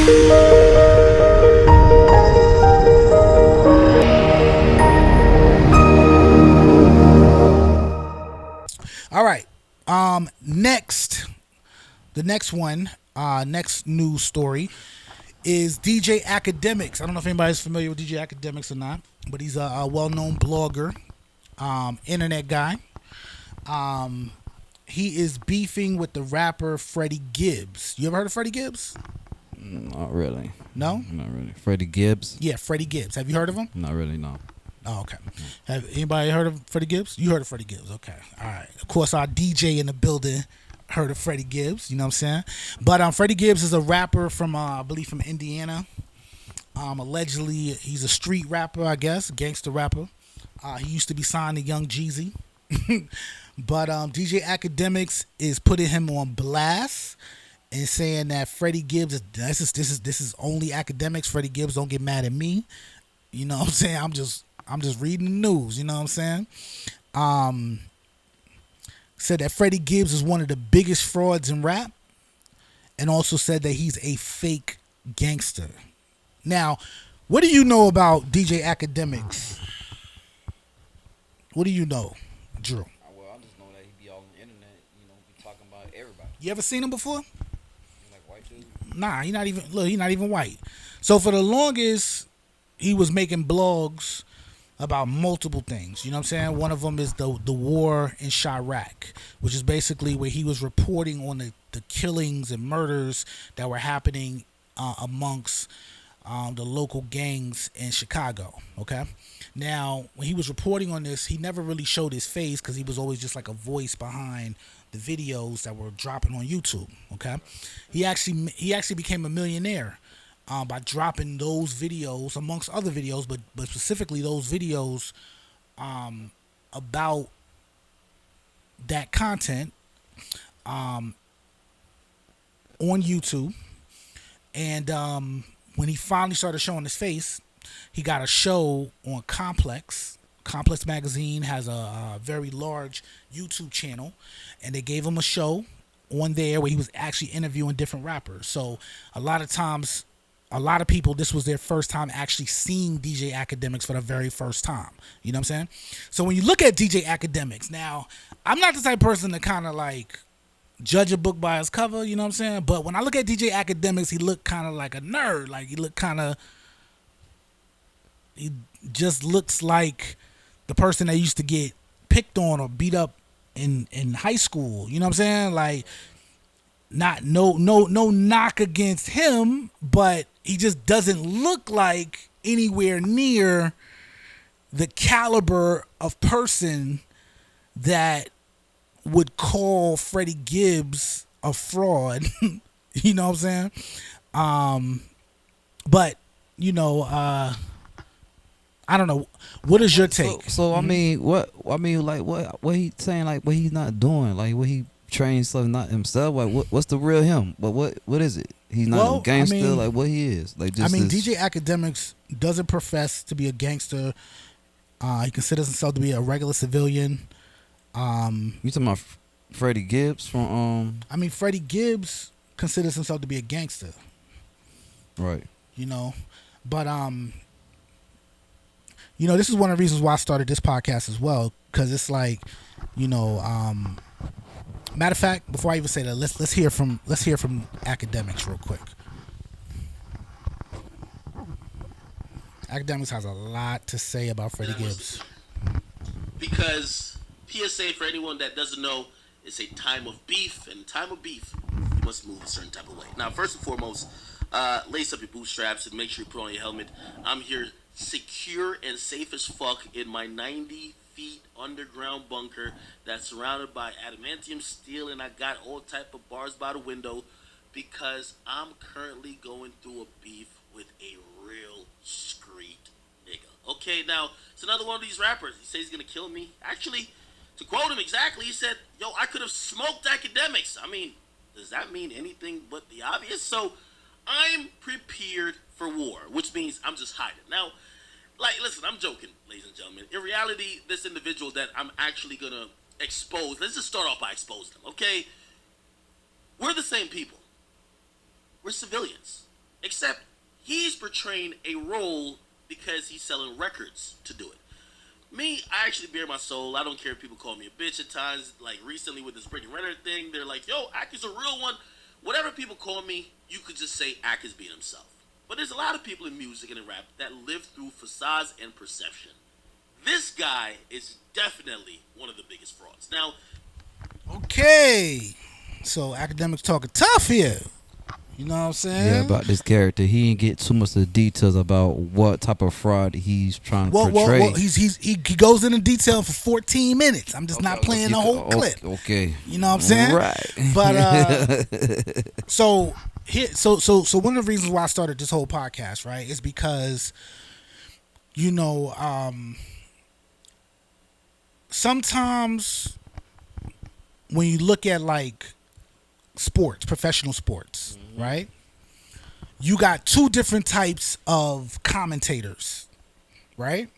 All right. Next, the next one, next news story is DJ Akademiks. I don't know if anybody's familiar with DJ Akademiks or not, but he's a well-known blogger, internet guy. He is beefing with the rapper Freddie Gibbs. You ever heard of Freddie Gibbs? Not really. No? Not really. Freddie Gibbs? Yeah, Freddie Gibbs. Have you heard of him? Not really, no. Oh, okay. Have anybody heard of Freddie Gibbs? You heard of Freddie Gibbs. Okay. All right. Of course, our DJ in the building heard of Freddie Gibbs. You know what I'm saying? But Freddie Gibbs is a rapper from, I believe, from Indiana. Allegedly, he's a street rapper, I guess, gangster rapper. He used to be signed to Young Jeezy. But DJ Akademiks is putting him on blast and saying that Freddie Gibbs this is only Akademiks. Freddie Gibbs, don't get mad at me. You know what I'm saying? I'm just reading the news. You know what I'm saying? Said that Freddie Gibbs is one of the biggest frauds in rap, and also said that he's a fake gangster. Now, what do you know about DJ Akademiks? What do you know, Drew? Well, I just know that he be all on the internet, be talking about everybody. You ever seen him before? He's like white dude? Nah, he's not even white. So for the longest, he was making blogs about multiple things. You know what I'm saying? One of them is the war in Chirac, which is basically where he was reporting on the killings and murders that were happening amongst the local gangs in Chicago. Okay. Now, when he was reporting on this, he never really showed his face because he was always just like a voice behind the videos that were dropping on YouTube. Okay. He actually became a millionaire by dropping those videos, amongst other videos, but specifically those videos about that content on YouTube. And when he finally started showing his face, he got a show on Complex. Complex Magazine has a very large YouTube channel, and they gave him a show on there where he was actually interviewing different rappers. So a lot of times, a lot of people, this was their first time actually seeing DJ Akademiks for the very first time. You know what I'm saying? So when you look at DJ Akademiks, now, I'm not the type of person to kind of like judge a book by its cover, you know what I'm saying? But when I look at DJ Akademiks, he looked kind of like a nerd. Like, he just looks like the person that used to get picked on or beat up in high school. You know what I'm saying? Like, no knock against him, but he just doesn't look like anywhere near the caliber of person that would call Freddie Gibbs a fraud. You know what I'm saying? But I don't know. What is your take? So I mean, what he saying? Like, what he's not doing? Like, what he trains stuff not himself? Like, what's the real him? But what is it? He's not a gangster. Like, what he is? Like, just DJ Akademiks doesn't profess to be a gangster. He considers himself to be a regular civilian. You talking about Freddie Gibbs from? Freddie Gibbs considers himself to be a gangster. Right. But this is one of the reasons why I started this podcast as well, because it's like, matter of fact, before I even say that, let's hear from Akademiks real quick. Akademiks has a lot to say about Freddie Gibbs. Because PSA for anyone that doesn't know, it's a time of beef, and time of beef, you must move a certain type of way. Now, first and foremost, lace up your bootstraps and make sure you put on your helmet. I'm here secure and safe as fuck in my 90 feet underground bunker that's surrounded by adamantium steel, and I got all type of bars by the window because I'm currently going through a beef with a real street nigga. Okay, now, it's another one of these rappers. He says he's gonna kill me. Actually, to quote him exactly, he said, yo, I could have smoked Akademiks. Does that mean anything but the obvious? So, I'm prepared for war, which means I'm just hiding. Now, listen, I'm joking, ladies and gentlemen. In reality, this individual that I'm actually going to expose, let's just start off by exposing him, okay? We're the same people. We're civilians. Except he's portraying a role because he's selling records to do it. Me, I actually bare my soul. I don't care if people call me a bitch at times. Like recently with this Brittany Renner thing, they're like, yo, Ak is a real one. Whatever people call me, you could just say Ak is being himself. But there's a lot of people in music and in rap that live through facades and perception. This guy is definitely one of the biggest frauds. Now, okay, so Akademiks talking tough here. You know what I'm saying? Yeah, about this character, he didn't get too much of the details about what type of fraud he's trying to portray. Well, he goes into detail for 14 minutes. I'm just not playing the whole clip. Okay, you know what I'm saying? Right. But so one of the reasons why I started this whole podcast, right, is because sometimes when you look at like sports, professional sports, right? You got two different types of commentators, right?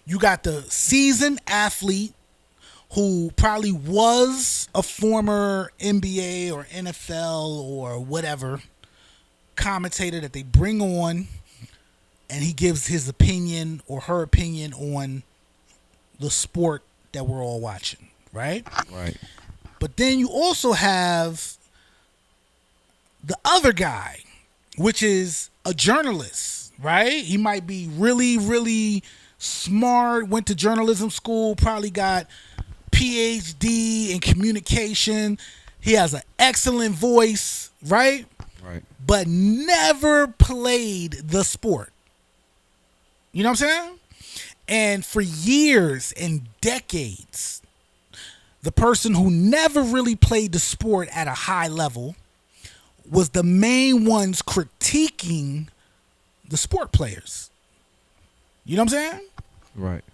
You got the seasoned athlete who probably was a former NBA or NFL or whatever commentator that they bring on, and he gives his opinion or her opinion on the sport that we're all watching, right? Right. But then you also have the other guy, which is a journalist, right? He might be really, really smart, went to journalism school, probably got PhD in communication. He has an excellent voice, right? Right. But never played the sport. You know what I'm saying? And for years and decades, the person who never really played the sport at a high level was the main ones critiquing the sport players. You know what I'm saying? Right.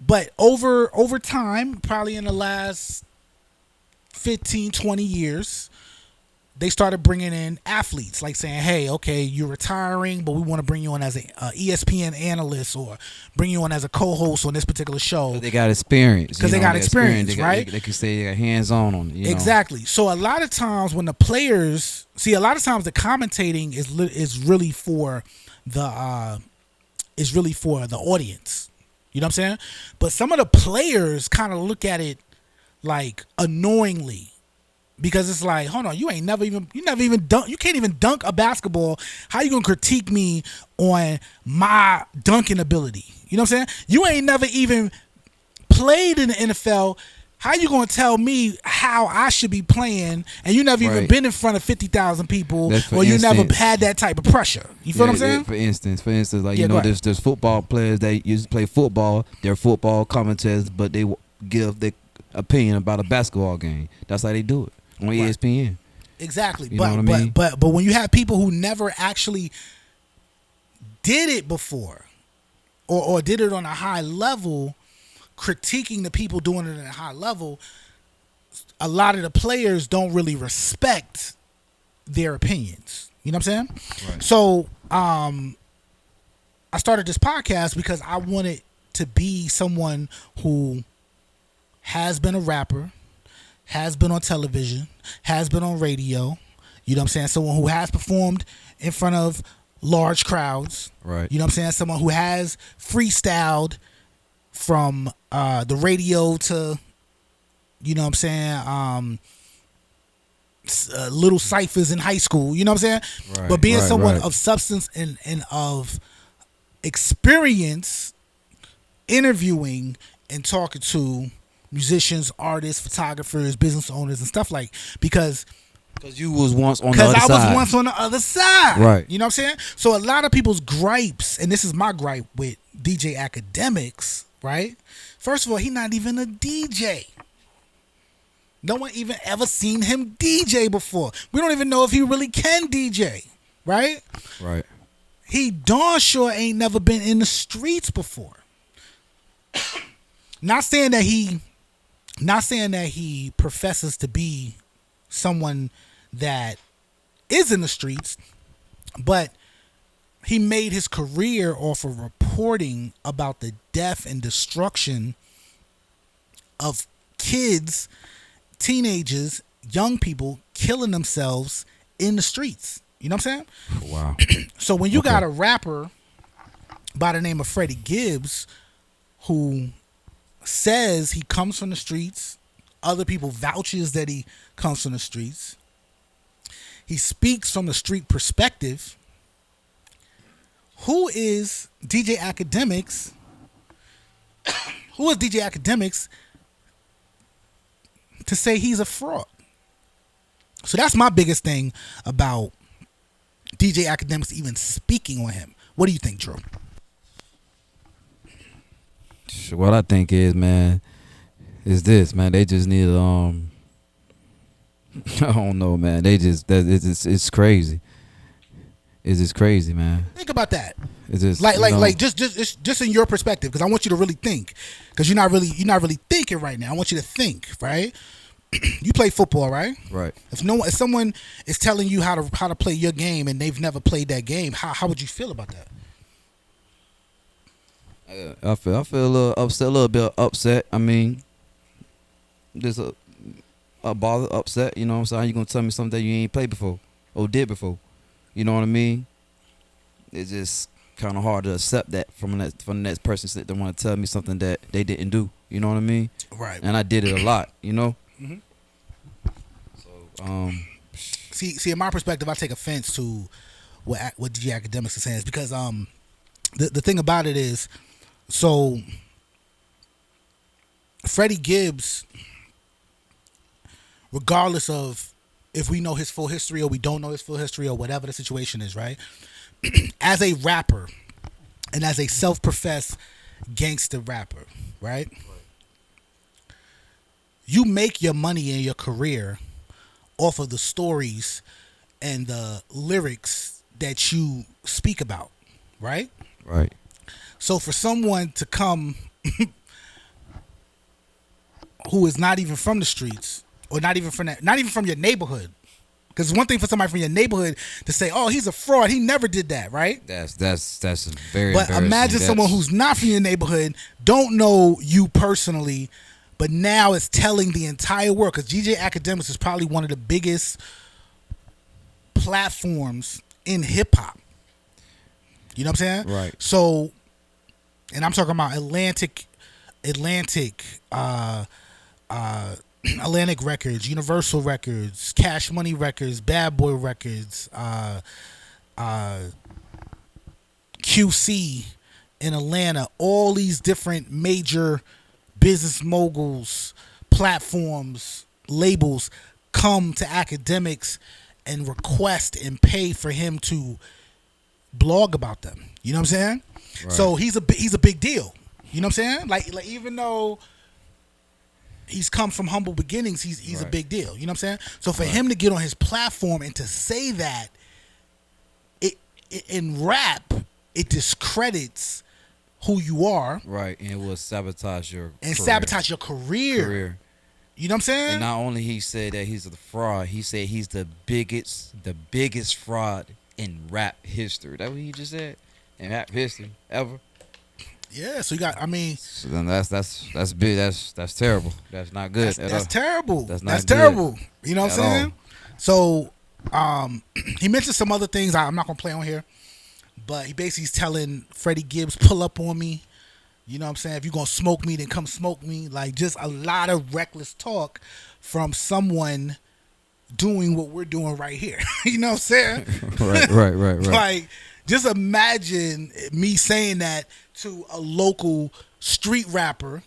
But over time, probably in the last 15, 20 years, they started bringing in athletes, like saying, hey, okay, you're retiring, but we want to bring you on as a ESPN analyst or bring you on as a co-host on this particular show. They got experience. Because they got experience, right? They can say they got hands-on on it. Exactly. So a lot of times when the players, a lot of times the commentating is really for the audience. You know what I'm saying? But some of the players kind of look at it like annoyingly. Because it's like, hold on, you never even dunk. You can't even dunk a basketball. How you gonna critique me on my dunking ability? You know what I'm saying? You ain't never even played in the NFL. How you gonna tell me how I should be playing? And you never even been in front of 50,000 people, or you never had that type of pressure. You feel what I'm saying? For instance, like there's football players that used to play football. They're football commentators, but they give their opinion about a basketball game. That's how they do it. On ESPN. Exactly. You know what I mean? But when you have people who never actually did it before or did it on a high level, critiquing the people doing it at a high level, a lot of the players don't really respect their opinions. You know what I'm saying? Right. So I started this podcast because I wanted to be someone who has been a rapper, has been on television, has been on radio, you know what I'm saying? Someone who has performed in front of large crowds, right? You know what I'm saying? Someone who has freestyled from the radio to, you know what I'm saying, little ciphers in high school, you know what I'm saying? Right, but being someone right. of substance and of experience interviewing and talking to musicians, artists, photographers, business owners, and stuff because you was once on the other side. Because I was once on the other side. Right. You know what I'm saying? So a lot of people's gripes, and this is my gripe with DJ Akademiks, right? First of all, he's not even a DJ. No one even ever seen him DJ before. We don't even know if he really can DJ, right? Right. He darn sure ain't never been in the streets before. Not saying that he professes to be someone that is in the streets, but he made his career off of reporting about the death and destruction of kids, teenagers, young people killing themselves in the streets. You know what I'm saying? Wow. So when you got a rapper by the name of Freddie Gibbs who says he comes from the streets, other people vouches that he comes from the streets, he speaks from the street perspective, who is DJ Akademiks? Who is DJ Akademiks to say he's a fraud? So that's my biggest thing about DJ Akademiks even speaking on him. What do you think, Drew? What I think is, man, is this, man. They just need I don't know, man. It's crazy. It's just crazy, man. Think about that. It's just just in your perspective, because I want you to really think, because you're not really thinking right now. I want you to think, right? You play football, right? Right. If someone is telling you how to play your game and they've never played that game, how would you feel about that? I feel a little bit upset. I mean, just a bother, upset. You know what I'm saying? How you gonna tell me something that you ain't played before or did before? You know what I mean? It's just kind of hard to accept that from the next person that they want to tell me something that they didn't do. You know what I mean? Right. And I did it a lot. You know. Mm-hmm. So see, in my perspective, I take offense to what DJ Akademiks is saying, is because the thing about it is, so Freddie Gibbs, regardless of if we know his full history or we don't know his full history or whatever the situation is, right? As a rapper and as a self-professed gangster rapper, right? You make your money in your career off of the stories and the lyrics that you speak about, right? Right. So for someone to come who is not even from the streets, or not even from your neighborhood, because it's one thing for somebody from your neighborhood to say, "Oh, he's a fraud. He never did that," right? That's very. But imagine someone who's not from your neighborhood, don't know you personally, but now is telling the entire world, because DJ Akademiks is probably one of the biggest platforms in hip hop. You know what I'm saying? Right. So, and I'm talking about Atlantic Records, Universal Records, Cash Money Records, Bad Boy Records, QC in Atlanta, all these different major business moguls, platforms, labels come to Akademiks and request and pay for him to blog about them. You know what I'm saying? Right. So he's a big deal. You know what I'm saying? Like even though he's come from humble beginnings, he's a big deal. You know what I'm saying? So for him to get on his platform and to say that, it in rap, it discredits who you are. Right, and it will sabotage your career. You know what I'm saying? And not only he said that he's a fraud, he said he's the biggest fraud in rap history. That what he just said? In rap history ever? Yeah, so you got, I mean, so then that's big. That's terrible. That's not good. That's terrible. That's terrible. You know what I'm saying? So, he mentioned some other things I'm not gonna play on here, but he basically is telling Freddie Gibbs, pull up on me. You know what I'm saying? If you're gonna smoke me, then come smoke me. Like, just a lot of reckless talk from someone doing what we're doing right here. You know what I'm saying? Right. Like, just imagine me saying that to a local street rapper.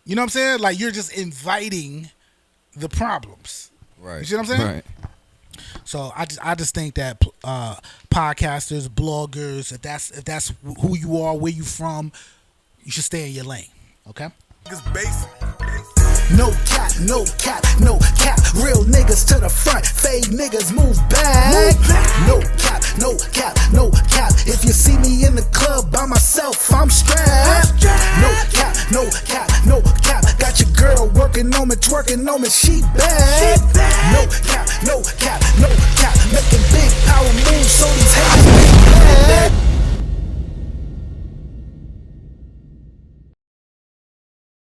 You know what I'm saying? Like, you're just inviting the problems. Right. You see what I'm saying? Right. So I just think that podcasters, bloggers, if that's who you are, where you from, you should stay in your lane. Okay? It's basic. No cap, no cap, no cap. Real niggas to the front, fake niggas move back. No cap, no cap, no cap. If you see me in the club by myself, I'm strapped. No cap, no cap, no cap. Got your girl working on me, twerking on me, she bad. No cap, no cap, no cap. Making big power moves so these haters be mad.